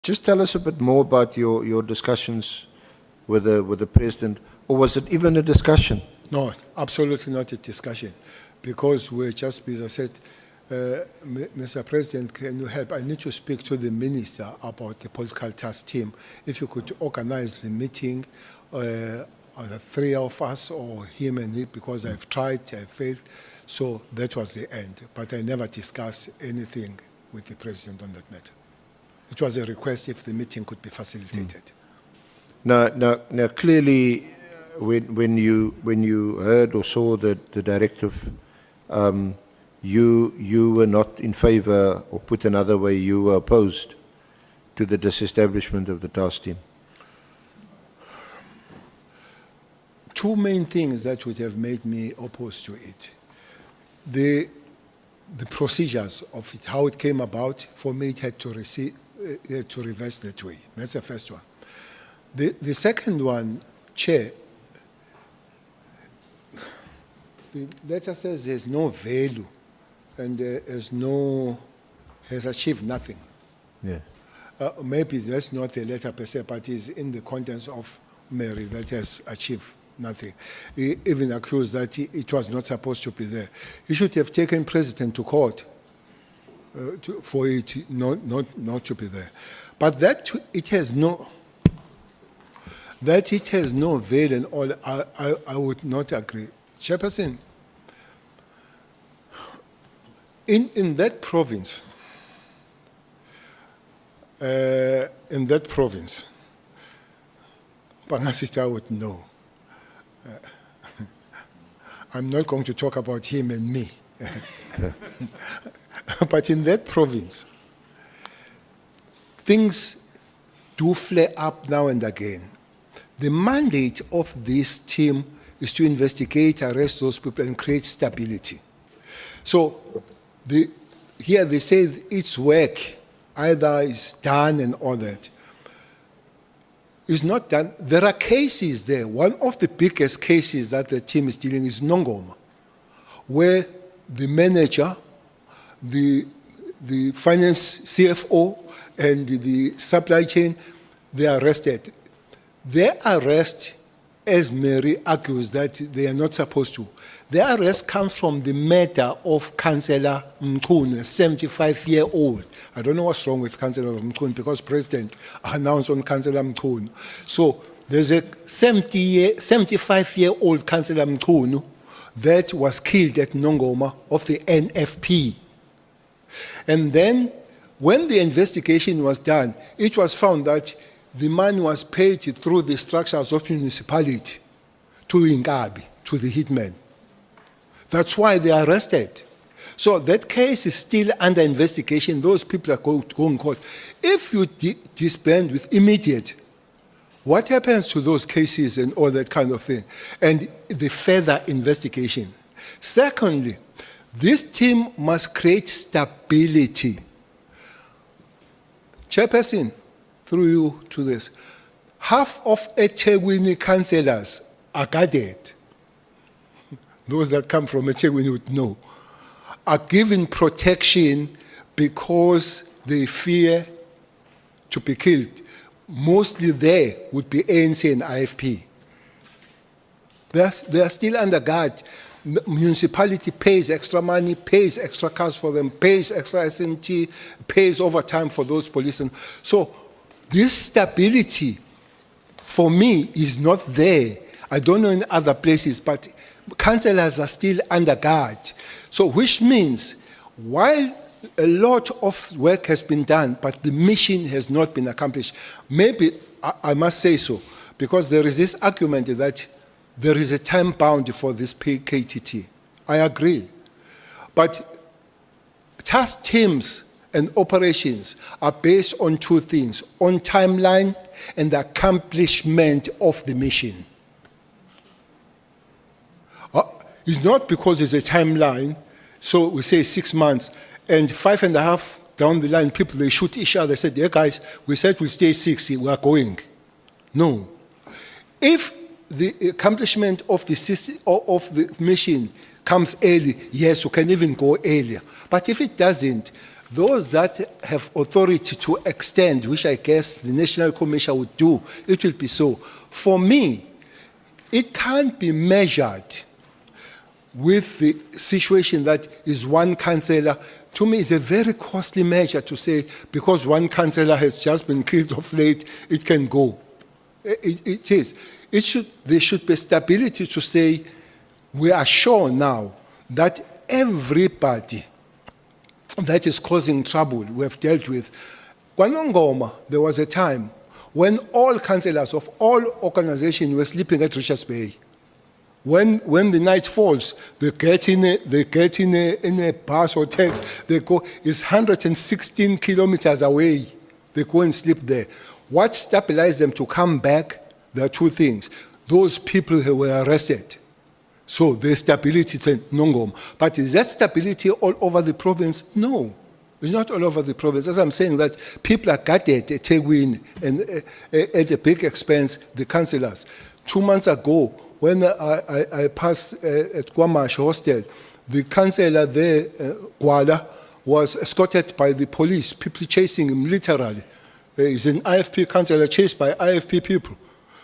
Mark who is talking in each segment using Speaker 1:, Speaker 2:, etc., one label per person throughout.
Speaker 1: Just tell us a bit more about your discussions with the president, or was it even a discussion?
Speaker 2: No, absolutely not a discussion, because we're just, as I said, Mr. President, can you help? I need to speak to the minister about the political task team. If you could organize the meeting, the three of us or him and me, because I've tried, I failed. So that was the end. But I never discussed anything with the president on that matter. It was a request if the meeting could be facilitated.
Speaker 1: Now, clearly, when you heard or saw the directive, you were not in favor, or put another way, you were opposed to the disestablishment of the task team.
Speaker 2: Two main things that would have made me opposed to it. The procedures of it, how it came about, for me it had to reverse that way. That's the first one. The second one, Chair, the letter says there's no value and has achieved nothing.
Speaker 1: Yeah.
Speaker 2: Maybe that's not the letter per se, but it's in the contents of Mary that has achieved nothing. He even accused that it was not supposed to be there. He should have taken President to court for it not to be there. But that it has no value and all, I would not agree. Chairperson, in that province, Pangasita would know. I'm not going to talk about him and me. But in that province, things do flare up now and again. The mandate of this team is to investigate, arrest those people, and create stability. So here they say its work either is done and all that. It's not done. There are cases there. One of the biggest cases that the team is dealing is Nongoma, where the manager, the finance CFO, and the supply chain, they are arrested. Their arrest, as Mary argues that they are not supposed to, their arrest comes from the matter of Councillor Mkhunu, a 75-year-old. I don't know what's wrong with Councillor Mkhunu, because President announced on Councillor Mkhunu. So there's a 75-year-old Councillor Mkhunu that was killed at Nongoma of the NFP. And then when the investigation was done, it was found that the man was paid through the structures of municipality to Ingabi, to the hitman. That's why they are arrested. So that case is still under investigation. Those people are going to go in court. If you disband with immediate, what happens to those cases and all that kind of thing? And the further investigation. Secondly, this team must create stability. Chairperson, through you to this, half of eThekwini councillors are guarded. Those that come from eThekwini would know, are given protection because they fear to be killed. Mostly there would be ANC and IFP. They are still under guard. The municipality pays extra money, pays extra cars for them, pays extra SMT, pays overtime for those policemen. So this stability, for me, is not there. I don't know in other places, but councillors are still under guard. So which means, while a lot of work has been done, but the mission has not been accomplished, maybe I must say so, because there is this argument that there is a time bound for this KTT. I agree. But task teams and operations are based on two things: on timeline and the accomplishment of the mission. It's not because it's a timeline, so we say 6 months, and 5.5 down the line, people, they shoot each other. They said, yeah, guys, we said we'll stay 6, we are going. No. If the accomplishment of the mission comes early, yes, we can even go earlier. But if it doesn't, those that have authority to extend, which I guess the National Commission would do, it will be so. For me, it can't be measured with the situation that is one councillor. To me, it's a very costly measure to say because one councillor has just been killed of late, it can go. It is. There should be stability to say we are sure now that everybody that is causing trouble we have dealt with. KwaNongoma, there was a time when all councillors of all organizations were sleeping at Richards Bay. When the night falls, they get in a bus or taxi, they go, it's 116 kilometers away. They go and sleep there. What stabilized them to come back? There are two things. Those people who were arrested. So there's stability to Nongoma. But is that stability all over the province? No. It's not all over the province. As I'm saying that people are guarded at Tegwin and at a big expense, the councillors. 2 months ago, when I passed at Kwamash Hostel, the councillor there, Gwala, was escorted by the police, people chasing him literally. He's an IFP councillor chased by IFP people.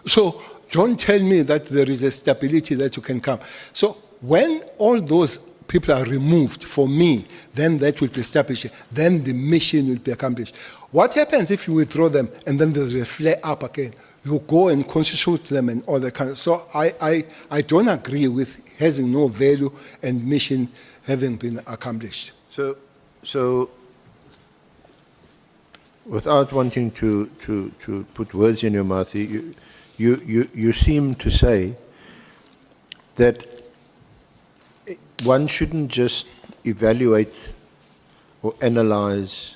Speaker 2: So don't tell me that there is a stability that you can come. So when all those people are removed, for me, then that will be established. Then the mission will be accomplished. What happens if you withdraw them and then there's a flare up again? You go and constitute them and all that kind of. So I don't agree with having no value and mission having been accomplished.
Speaker 1: So without wanting to put words in your mouth, you seem to say that one shouldn't just evaluate or analyze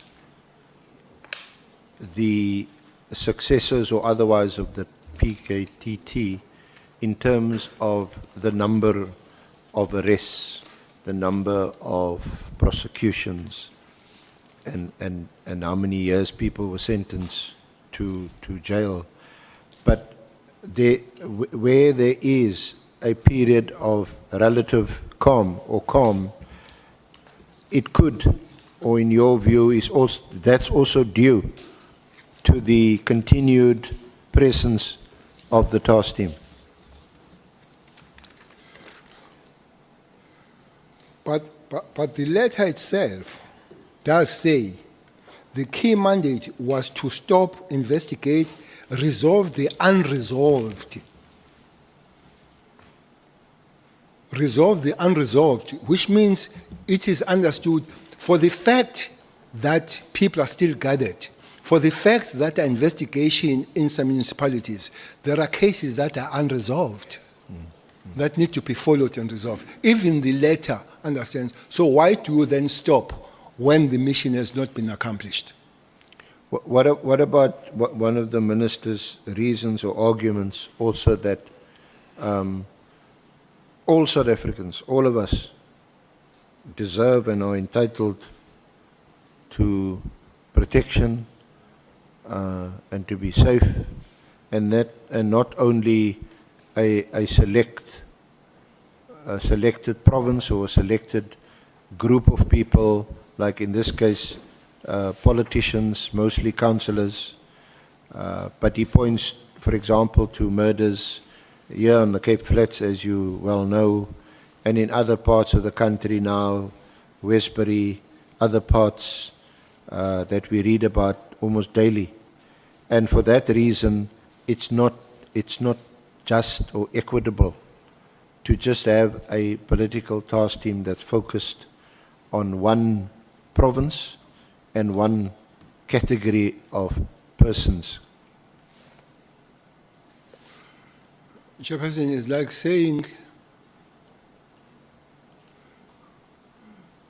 Speaker 1: the successors or otherwise of the PKTT in terms of the number of arrests, the number of prosecutions, and how many years people were sentenced to jail. But where there is a period of relative calm, it could, or in your view, that's also due to the continued presence of the task team.
Speaker 2: But the letter itself does say the key mandate was to stop, investigate, resolve the unresolved. Resolve the unresolved, which means it is understood for the fact that people are still gathered, for the fact that the investigation in some municipalities, there are cases that are unresolved that need to be followed and resolved. Even the letter understands. So why do you then stop when the mission has not been accomplished?
Speaker 1: What about one of the minister's reasons or arguments also that all South Africans, all of us, deserve and are entitled to protection and to be safe, and not only a selected province or a selected group of people, like in this case, politicians, mostly councillors, but he points, for example, to murders here on the Cape Flats, as you well know, and in other parts of the country now, Westbury, other parts that we read about almost daily. And for that reason, it's not just or equitable to just have a political task team that's focused on one province and one category of persons.
Speaker 2: Chairperson, is like saying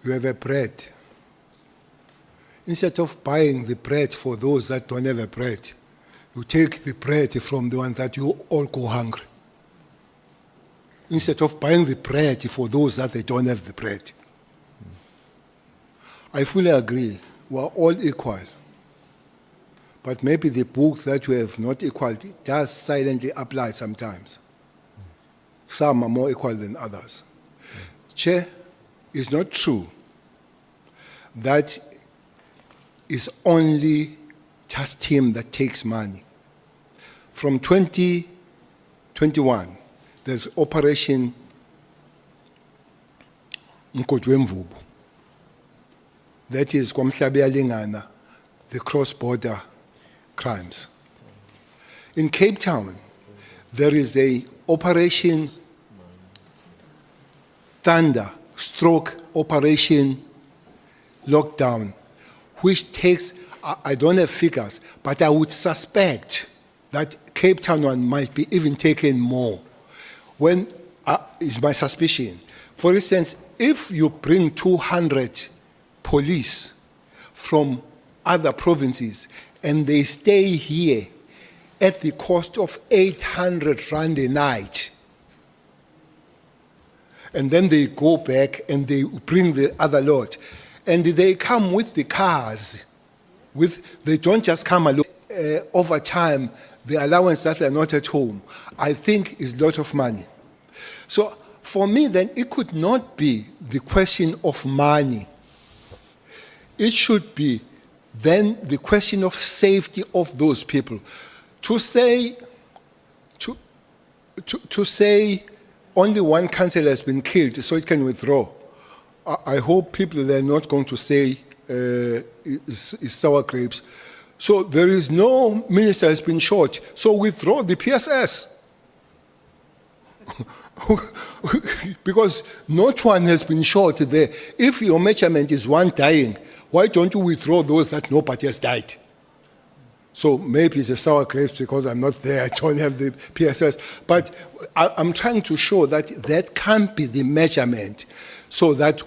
Speaker 2: you have a bread. Instead of buying the bread for those that don't have a bread, you take the bread from the ones that you all go hungry. Instead of buying the bread for those that they don't have the bread. I fully agree. We are all equal. But maybe the books that we have not equality does silently apply sometimes. Some are more equal than others. Chair, it's not true that is only just team that takes money. From 2021, there's Operation Mkodwemvubu. That is Kwamhlabeyalingana, the cross-border crimes. In Cape Town, there is a Operation Thunder stroke Operation Lockdown, which takes, I don't have figures, but I would suspect that Cape Town one might be even taken more. When is my suspicion? For instance, if you bring 200 police from other provinces and they stay here at the cost of 800 rand a night, and then they go back and they bring the other lot, and they come with the cars, they don't just come alone. Over time, the allowance that they're not at home, I think is a lot of money. So for me then, it could not be the question of money. It should be then the question of safety of those people. To say only one councillor has been killed so it can withdraw, I hope people they're not going to say is sour grapes. So there is no minister has been shot, so withdraw the PSS. Because not one has been shot there. If your measurement is one dying, why don't you withdraw those that nobody has died? So maybe it's a sour grapes because I'm not there, I don't have the PSS. But I'm trying to show that that can't be the measurement, so that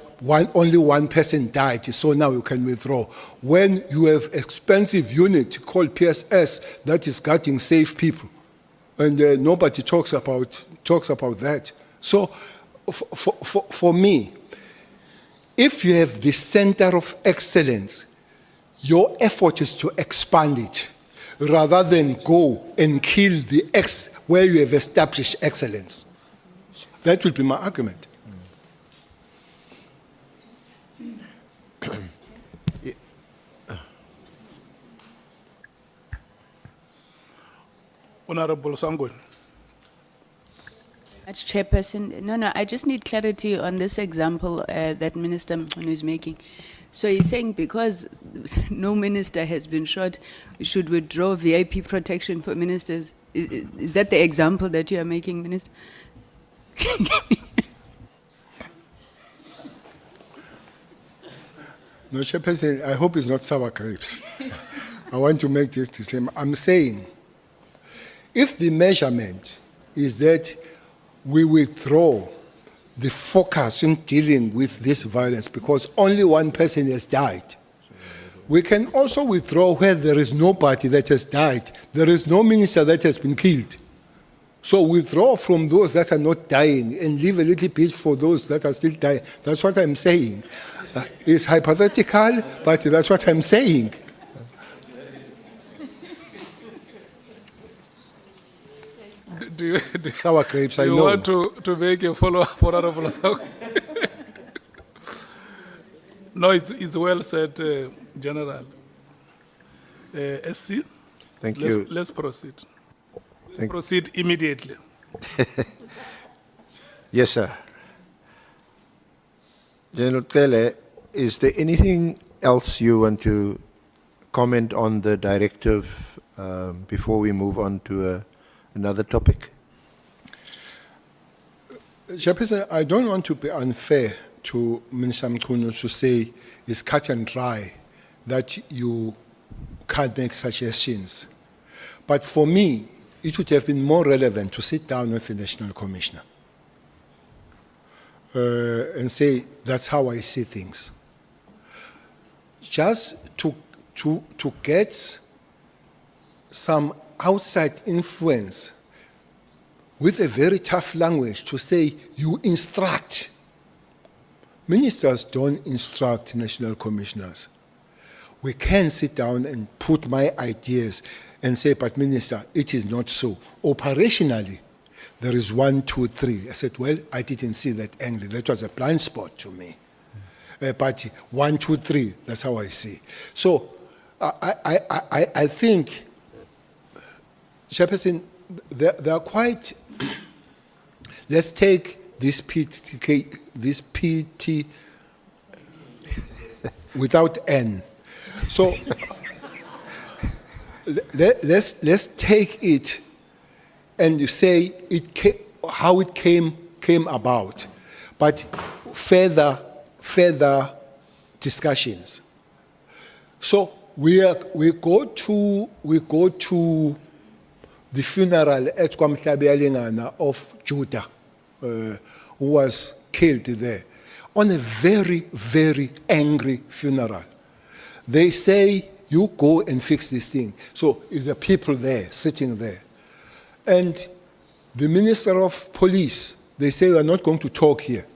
Speaker 2: only one person died, so now you can withdraw. When you have expensive unit called PSS that is guarding safe people, and nobody talks about that. So for me, if you have the center of excellence, your effort is to expand it rather than go and kill the where you have established excellence. That will be my argument.
Speaker 3: Honorable Sangwe.
Speaker 4: Chairperson, no, I just need clarity on this example that Minister Mkhunu is making. So he's saying because no minister has been shot, we should withdraw VIP protection for ministers. Is that the example that you are making, Minister?
Speaker 2: No, Chairperson, I hope it's not sour grapes. I want to make this disclaimer. I'm saying, if the measurement is that we withdraw the focus in dealing with this violence because only one person has died, we can also withdraw where there is nobody that has died. There is no minister that has been killed. So withdraw from those that are not dying and leave a little bit for those that are still dying. That's what I'm saying. It's hypothetical, but that's what I'm saying.
Speaker 3: Do
Speaker 2: Sour grapes, I
Speaker 3: you
Speaker 2: know.
Speaker 3: want to make a follow-up for Honorable Sangwe? No, it's well said, General. SC?
Speaker 1: Thank you.
Speaker 3: Let's proceed. Proceed immediately.
Speaker 1: Yes, sir. General Cele, is there anything else you want to comment on the directive before we move on to another topic?
Speaker 2: Chairperson, I don't want to be unfair to Minister Mkhunu to say it's cut and dry that you can't make suggestions. But for me, it would have been more relevant to sit down with the National Commissioner and say, that's how I see things. Just to get some outside influence with a very tough language to say, you instruct. Ministers don't instruct national commissioners. We can sit down and put my ideas and say, but Minister, it is not so. Operationally, there is 1, 2, 3. I said, well, I didn't see that angle. That was a blind spot to me. But 1, 2, 3, that's how I see. So I think, Chairperson, they are quite. Let's take this PT without N. So let's take it and you say how it came about, but further discussions. So we go to the funeral at Kwamhlabeyalingana of Judah, who was killed there, on a very, very angry funeral. They say, you go and fix this thing. So is the people there, sitting there. And the Minister of Police, they say, we are not going to talk here.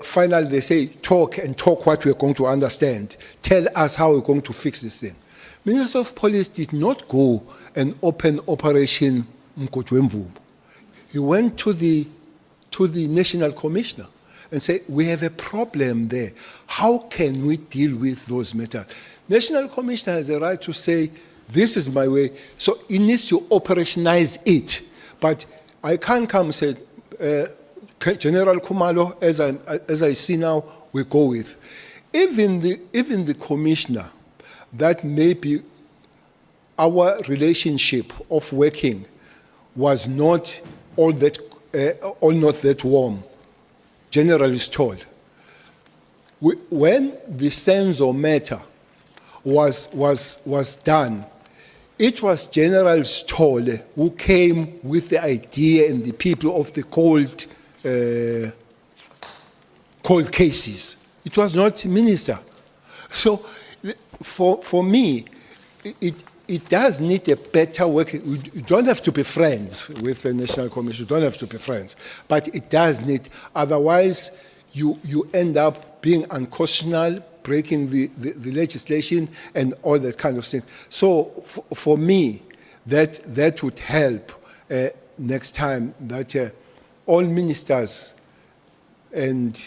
Speaker 2: Finally, they say, talk and talk what we are going to understand. Tell us how we're going to fix this thing. Minister of Police did not go and open Operation Mkotwemvubu. He went to the National Commissioner and said, we have a problem there. How can we deal with those matters? National Commissioner has a right to say, this is my way. So he needs to operationalize it. But I can't come and say, General Kumalo, as I see now, we go with. Even the commissioner, that maybe our relationship of working was not all not that warm, General is told. When the Senzo matter was done, it was General Stoll who came with the idea and the people of the cold cases. It was not minister. So for me, it does need a better work. You don't have to be friends with the National Commission. You don't have to be friends. But it does need, otherwise you end up being unconstitutional, breaking the legislation and all that kind of thing. So for me, that would help next time, that all ministers and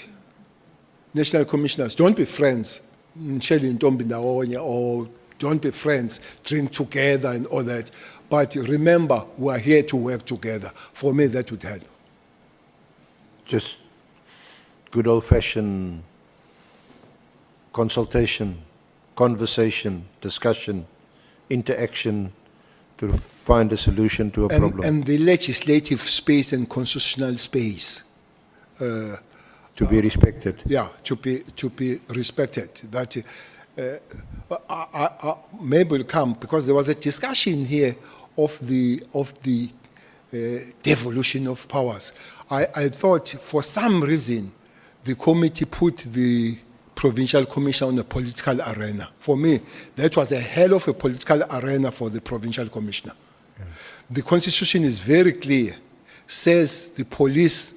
Speaker 2: national commissioners don't be friends, or don't be friends, drink together and all that. But remember, we are here to work together. For me, that would help.
Speaker 1: Just good old-fashioned consultation, conversation, discussion, interaction to find a solution to a problem.
Speaker 2: And the legislative space and constitutional space.
Speaker 1: To be respected.
Speaker 2: Yeah, to be respected. That maybe will come, because there was a discussion here of the devolution of powers. I thought for some reason the committee put the provincial commissioner on a political arena. For me, that was a hell of a political arena for the provincial commissioner. Yeah. The constitution is very clear, says the police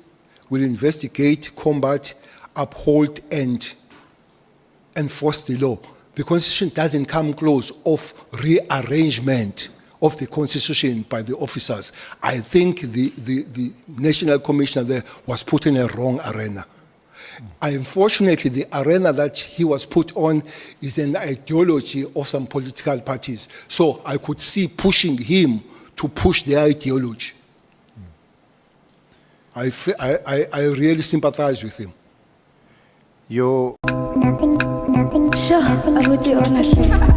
Speaker 2: will investigate, combat, uphold, and enforce the law. The constitution doesn't come close of rearrangement of the constitution by the officers. I think the national commissioner there was put in a wrong arena. Unfortunately, the arena that he was put on is an ideology of some political parties. So I could see pushing him to push their ideology. I really sympathize with him.
Speaker 1: Your
Speaker 5: Sure, I would be honored.